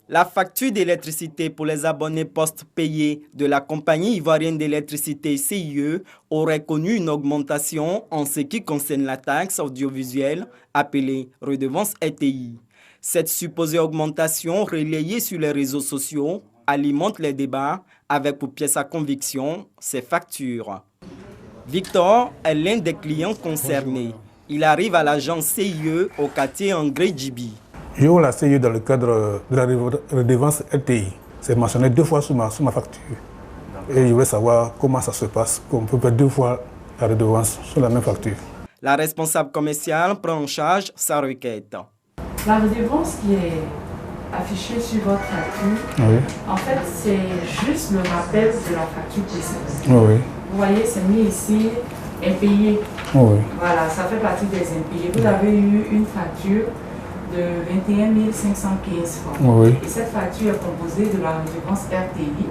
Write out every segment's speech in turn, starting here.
La facture d'électricité pour les abonnés post-payés de la compagnie ivoirienne d'électricité CIE aurait connu une augmentation en ce qui concerne la taxe audiovisuelle appelée redevance RTI. Cette supposée augmentation relayée sur les réseaux sociaux alimente les débats avec pour pièce à conviction ces factures. Victor est l'un des clients concernés. Il arrive à l'agence CIE au quartier André Djibi. J'ai eu la CIE dans le cadre de la redevance RTI. C'est mentionné 2 fois sur ma facture. Et je voulais savoir comment ça se passe, qu'on peut faire 2 fois la redevance sur la même facture. La responsable commerciale prend en charge sa requête. La redevance qui est affichée sur votre facture, Oui. en fait, c'est juste le rappel de la facture précédente. Oui. Vous voyez, c'est mis ici, impayé. Oui. Voilà, ça fait partie des impayés. Vous avez eu une facture de 21 515 francs. Oui. Et cette facture est composée de la redevance RTI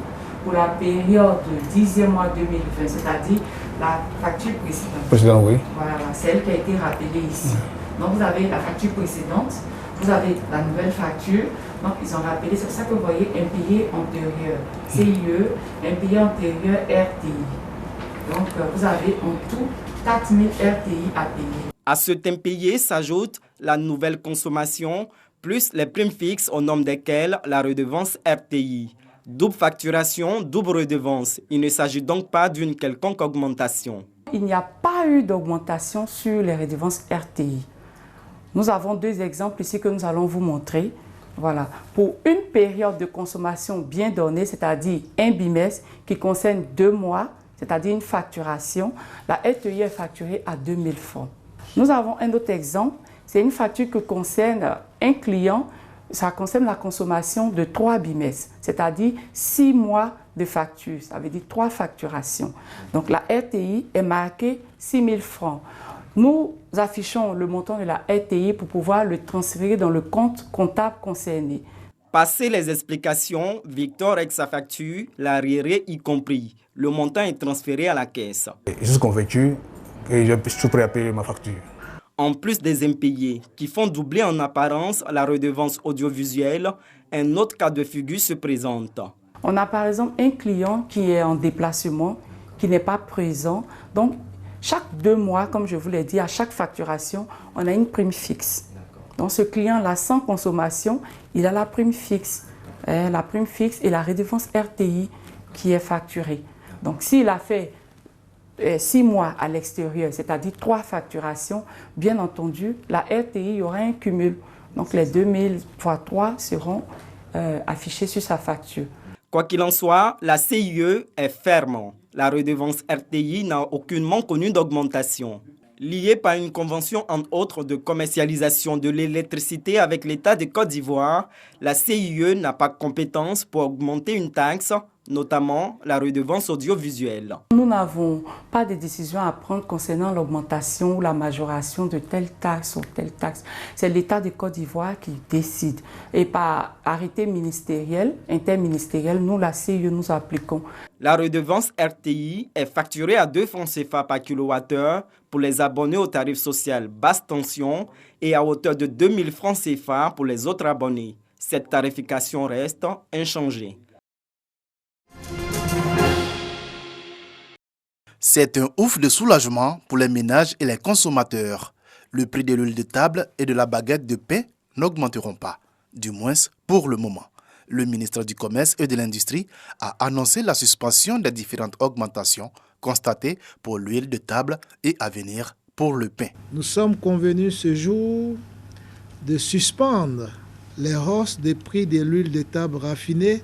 pour la période du 10e mois 2020, c'est-à-dire la facture précédente. Président, oui. Voilà, c'est elle qui a été rappelée ici. Donc vous avez la facture précédente, vous avez la nouvelle facture, donc ils ont rappelé, c'est pour ça que vous voyez impayé antérieur, CIE, impayé antérieur RTI. Donc vous avez en tout 4 000 RTI à payer. À cet impayé s'ajoute la nouvelle consommation, plus les primes fixes au nombre desquelles la redevance RTI. Double facturation, double redevance. Il ne s'agit donc pas d'une quelconque augmentation. Il n'y a pas eu d'augmentation sur les redevances RTI. Nous avons 2 exemples ici que nous allons vous montrer. Voilà. Pour une période de consommation bien donnée, c'est-à-dire un bimestre qui concerne 2 mois, c'est-à-dire une facturation, la RTI est facturée à 2 000 francs. Nous avons un autre exemple, c'est une facture qui concerne un client, ça concerne la consommation de 3 bimestres, c'est-à-dire 6 mois de facture, ça veut dire 3 facturations. Donc la RTI est marquée 6 000 francs. Nous affichons le montant de la RTI pour pouvoir le transférer dans le compte comptable concerné. Passé les explications, Victor avec sa facture, l'arriéré y compris. Le montant est transféré à la caisse. Je suis convaincu et je suis prêt à payer ma facture. En plus des impayés qui font doubler en apparence la redevance audiovisuelle, un autre cas de figure se présente. On a par exemple un client qui est en déplacement, qui n'est pas présent. Donc, chaque 2 mois, comme je vous l'ai dit, à chaque facturation, on a une prime fixe. Donc, ce client-là, sans consommation, il a la prime fixe. La prime fixe et la redevance RTI qui est facturée. Donc, s'il a fait 6 mois à l'extérieur, c'est-à-dire 3 facturations, bien entendu, la RTI, il y aura un cumul. Donc, les 2 000 fois 3 seront affichés sur sa facture. Quoi qu'il en soit, la CIE est ferme. La redevance RTI n'a aucunement connu d'augmentation. Liée par une convention entre autres de commercialisation de l'électricité avec l'État de Côte d'Ivoire, la CIE n'a pas compétence pour augmenter une taxe, notamment la redevance audiovisuelle. Nous n'avons pas de décision à prendre concernant l'augmentation ou la majoration de telle taxe ou telle taxe. C'est l'État de Côte d'Ivoire qui décide. Et par arrêté ministériel, interministériel, nous, la CIE, nous appliquons. La redevance RTI est facturée à 2 francs CFA par kilowattheure pour les abonnés au tarif social basse tension et à hauteur de 2 000 francs CFA pour les autres abonnés. Cette tarification reste inchangée. C'est un ouf de soulagement pour les ménages et les consommateurs. Le prix de l'huile de table et de la baguette de pain n'augmenteront pas, du moins pour le moment. Le ministre du Commerce et de l'Industrie a annoncé la suspension des différentes augmentations constatées pour l'huile de table et à venir pour le pain. Nous sommes convenus ce jour de suspendre les hausses des prix de l'huile de table raffinée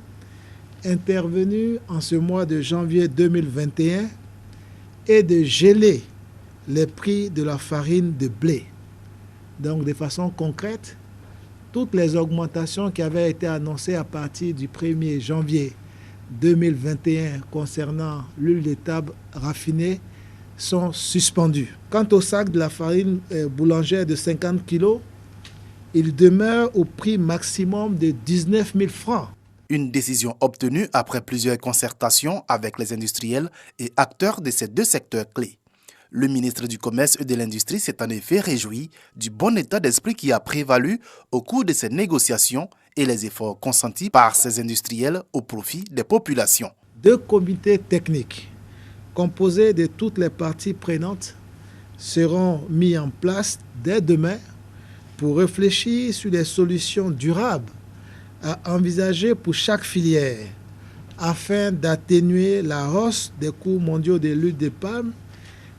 intervenues en ce mois de janvier 2021 et de geler les prix de la farine de blé. Donc, de façon concrète, toutes les augmentations qui avaient été annoncées à partir du 1er janvier 2021 concernant l'huile de table raffinée sont suspendues. Quant au sac de la farine boulangère de 50 kg, il demeure au prix maximum de 19 000 francs. Une décision obtenue après plusieurs concertations avec les industriels et acteurs de ces 2 secteurs clés. Le ministre du Commerce et de l'Industrie s'est en effet réjoui du bon état d'esprit qui a prévalu au cours de ces négociations et les efforts consentis par ces industriels au profit des populations. 2 comités techniques composés de toutes les parties prenantes seront mis en place dès demain pour réfléchir sur des solutions durables à envisager pour chaque filière afin d'atténuer la hausse des coûts mondiaux de l'huile de palme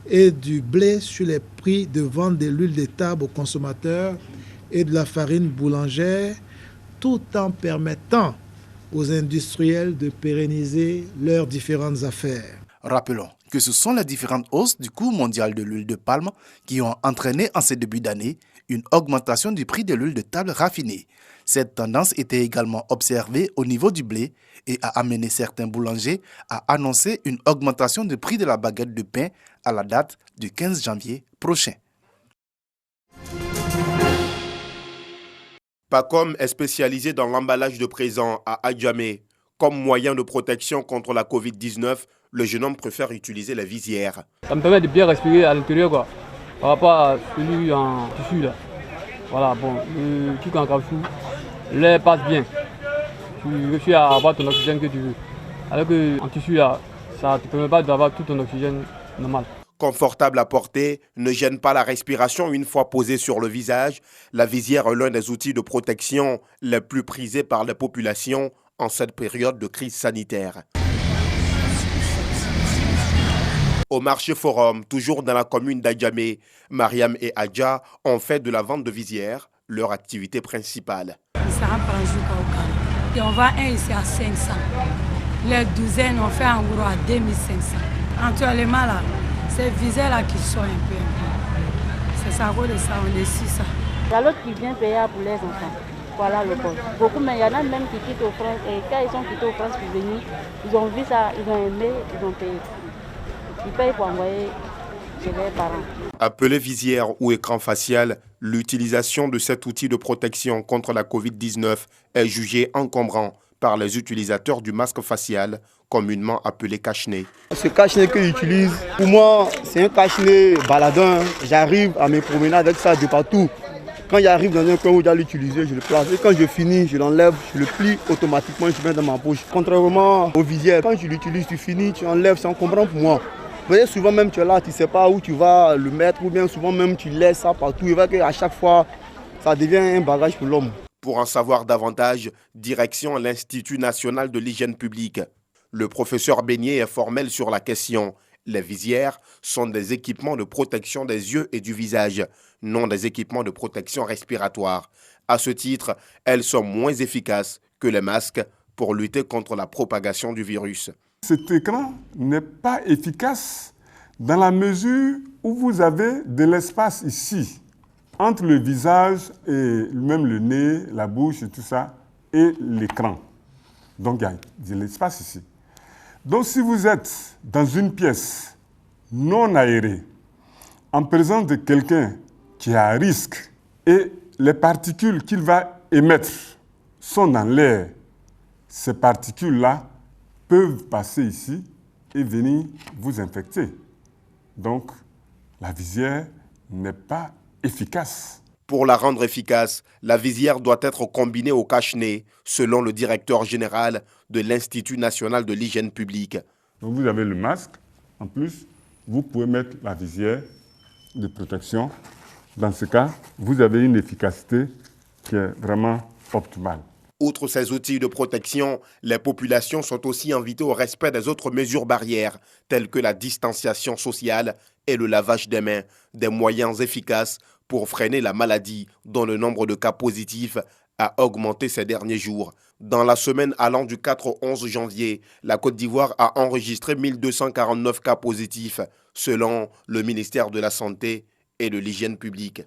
et du blé sur les prix de vente de l'huile de table aux consommateurs et de la farine boulangère, tout en permettant aux industriels de pérenniser leurs différentes affaires. Rappelons que ce sont les différentes hausses du coût mondial de l'huile de palme qui ont entraîné en ce début d'année une augmentation du prix de l'huile de table raffinée. Cette tendance était également observée au niveau du blé et a amené certains boulangers à annoncer une augmentation du prix de la baguette de pain à la date du 15 janvier prochain. Pacom est spécialisé dans l'emballage de présents à Adjamé. Comme moyen de protection contre la Covid-19, le jeune homme préfère utiliser la visière. Ça me permet de bien respirer à l'intérieur, quoi. Par rapport à celui en tissu, là. Voilà, bon, le truc en caoutchouc, l'air passe bien. Tu réussis à avoir ton oxygène que tu veux. Alors qu'en tissu, là, ça ne te permet pas d'avoir tout ton oxygène normal. Confortable à porter, ne gêne pas la respiration une fois posée sur le visage. La visière est l'un des outils de protection les plus prisés par les populations en cette période de crise sanitaire. Au marché Forum, toujours dans la commune d'Adjamé, Mariam et Adja ont fait de la vente de visières leur activité principale. Et on vend un ici à 500. Les douzaines, on fait en gros à 2500. Actuellement, là, ces visières-là qui sont un peu. C'est ça, de ça, on est 600. Il y a l'autre qui vient payer pour les enfants. Voilà le poste. Beaucoup, mais il y en a même qui quittent au France. Et quand ils sont quittés au France pour venir, ils ont vu ça, ils ont aimé, ils ont payé. Ils payent pour envoyer chez leurs parents. Appelé visière ou écran facial, l'utilisation de cet outil de protection contre la Covid-19 est jugée encombrant par les utilisateurs du masque facial, communément appelé cache-nez. Ce cache-nez que j'utilise, pour moi, c'est un cache-nez baladin. J'arrive à me promener avec ça de partout. Quand j'arrive dans un coin où je dois l'utiliser, je le place. Et quand je finis, je l'enlève, je le plie automatiquement, je le mets dans ma poche. Contrairement aux visières, quand tu l'utilises, tu finis, tu enlèves, c'est encombrant pour moi. Vous voyez, souvent même tu es là, tu ne sais pas où tu vas le mettre, ou bien souvent même tu laisses ça partout. Et à chaque fois, ça devient un bagage pour l'homme. Pour en savoir davantage, direction l'Institut national de l'hygiène publique. Le professeur Beignet est formel sur la question. Les visières sont des équipements de protection des yeux et du visage, non des équipements de protection respiratoire. À ce titre, elles sont moins efficaces que les masques pour lutter contre la propagation du virus. Cet écran n'est pas efficace dans la mesure où vous avez de l'espace ici, entre le visage et même le nez, la bouche et tout ça, et l'écran. Donc il y a de l'espace ici. Donc si vous êtes dans une pièce non aérée, en présence de quelqu'un qui est à risque, et les particules qu'il va émettre sont dans l'air, ces particules-là peuvent passer ici et venir vous infecter. Donc, la visière n'est pas efficace. Pour la rendre efficace, la visière doit être combinée au cache-nez, selon le directeur général de l'Institut national de l'hygiène publique. Donc, vous avez le masque. En plus, vous pouvez mettre la visière de protection. Dans ce cas, vous avez une efficacité qui est vraiment optimale. Outre ces outils de protection, les populations sont aussi invitées au respect des autres mesures barrières, telles que la distanciation sociale et le lavage des mains, des moyens efficaces pour freiner la maladie, dont le nombre de cas positifs a augmenté ces derniers jours. Dans la semaine allant du 4 au 11 janvier, la Côte d'Ivoire a enregistré 1249 cas positifs, selon le ministère de la Santé et de l'Hygiène publique.